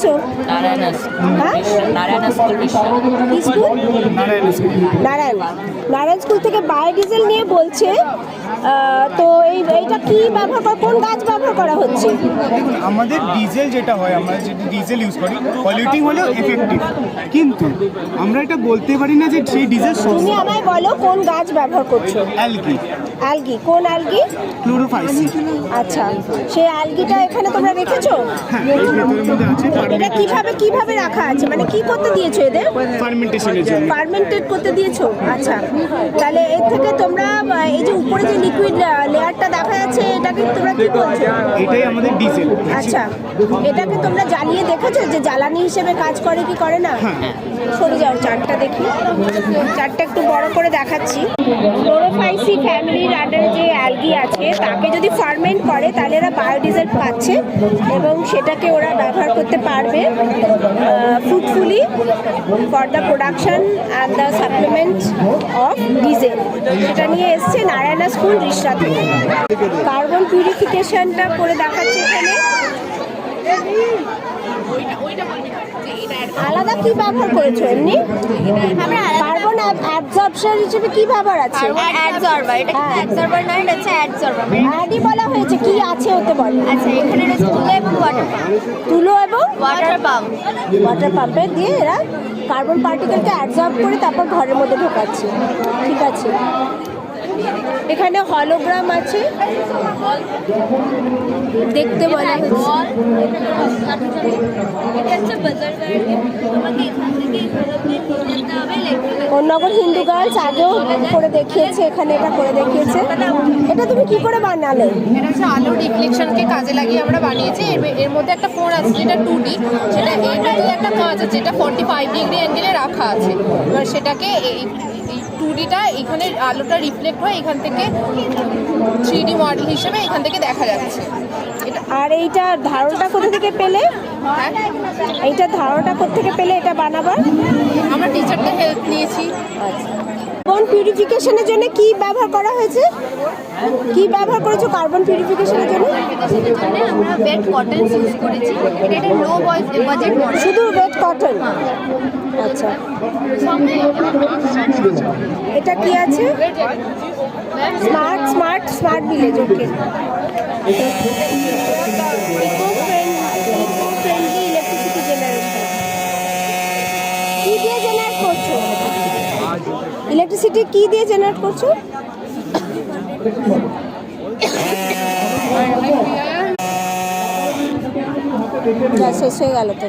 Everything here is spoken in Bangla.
এসছো? নারায়ণ স্কুল নারায়ণ স্কুল থেকে বায়োডিজেল নিয়ে বলছে। তো এইটা কি ব্যবহার করা, কোন গাছ ব্যবহার করা হচ্ছে? দেখুন, আমাদের ডিজেল যেটা হয়, আমরা যেটা ডিজেল ইউজ করি, পলিউটিং হলেও এফেক্টিভ, কিন্তু আমরা এটা বলতে পারি না যে সেই ডিজেল তুমি আমায় বলো কোন গাছ ব্যবহার করছো? অ্যালগি। অ্যালগি, কোন অ্যালগি? ক্লোরোফাইসিন। আচ্ছা, সেই অ্যালগিটা এখানে তোমরা রেখেছো? হ্যাঁ, এই ভেতরের মধ্যে আছে। এটা কিভাবে রাখা আছে, মানে কি করতে দিয়েছো এদের? ফার্মেন্টেশনের জন্য। ফার্মেন্টেড করতে দিয়েছো? আচ্ছা, তাহলে এর থেকে তোমরা এই যে উপরে যে লিকুইড লেয়ারটা দেখা যাচ্ছে, এটাকে তোমরা কি বলছো? এটাই আমাদের ডিজেল। আচ্ছা, এটাকে তোমরা জ্বালিয়ে দেখেছো যে জ্বালানি হিসেবে কাজ করে কি করে না? সরে যাও, চারটা দেখি, চারটা একটু বড় করে দেখাচ্ছি। ক্লোরোফাইসি ফ্যামিলির আন্ডারে যে অ্যালগি আছে তাকে যদি ফার্মেন্ট করে তাহলে এরা বায়োডিজেল পাচ্ছে এবং সেটাকে ওরা ব্যবহার করতে পারবে fruitfully for the production and the supplement of diesel. সেটা নিয়ে এসছে নারায়ণা স্কুল রিষড়া থেকে। কার্বন পিউরিফিকেশনটা করে দেখাচ্ছে এখানে। আলাদা কি ব্যবহার করেছো? এমনি কার্বন অ্যাবজর্পশন হিসেবে কি ব্যবহার আছে? অ্যাডসর্বার, এটা কিন্তু অ্যাডসর্বার নয়, এটা হচ্ছে অ্যাডসর্বার। অ্যাডই বলা হয়েছে, কি আছে ওতে বলো? আচ্ছা, এখানে রয়েছে তুলো এবং ওয়াটার পাম্প। তুলো এবং ওয়াটার পাম্প ওয়াটার পাম্পে দিয়ে এরা কার্বন পার্টিকেলকে অ্যাবজর্ব করে তারপর ঘরের মধ্যে ঢোকাচ্ছে। ঠিক আছে, এখানে হলোগ্রাম আছে দেখতে বলা হচ্ছে। কন্যাগর হিন্দু গার্লস আগেও করে দেখিয়েছে, এখানে এটা করে দেখিয়েছে। এটা তুমি কি করে বানালে? এটা হচ্ছে আলোর রিফ্লেকশনকে কাজে লাগিয়ে আমরা বানিয়েছি। এর মধ্যে একটা ফোন আছে যেটা 2D, সেটা এইটাতে একটা কাঁচ আছে যেটা 45 ডিগ্রি অ্যাঙ্গেলে রাখা আছে। এবার সেটাকে এই 2Dটা এখানে আলোটা রিফ্লেক্ট হয়, এখান থেকে 3D মডেল হিসেবে এখান থেকে দেখা যাচ্ছে। আর এইটা ধারণাটা কোথা থেকে পেলে? এইটা ধারণাটা কোথা থেকে পেলে এটা বানাবার? আমরা টিচারদের হেল্প নিয়েছি। কার্বন পিউরিফিকেশনের জন্য কি ব্যবহার করা হয়েছে? কি ব্যবহার করেছো কার্বন পিউরিফিকেশনের জন্য? আমরা ওয়েট কটন ইউজ করেছি। এটা একটা লো বাজেট মডেল। শুধু ওয়েট কটন? আচ্ছা, এটা কি আছে? Smart village. Okay, electricity generation কি দিয়ে জেনারেট করছো? ইলেকট্রিসিটি কি দিয়ে জেনারেট করছো? শেষ হয়ে গেল তো।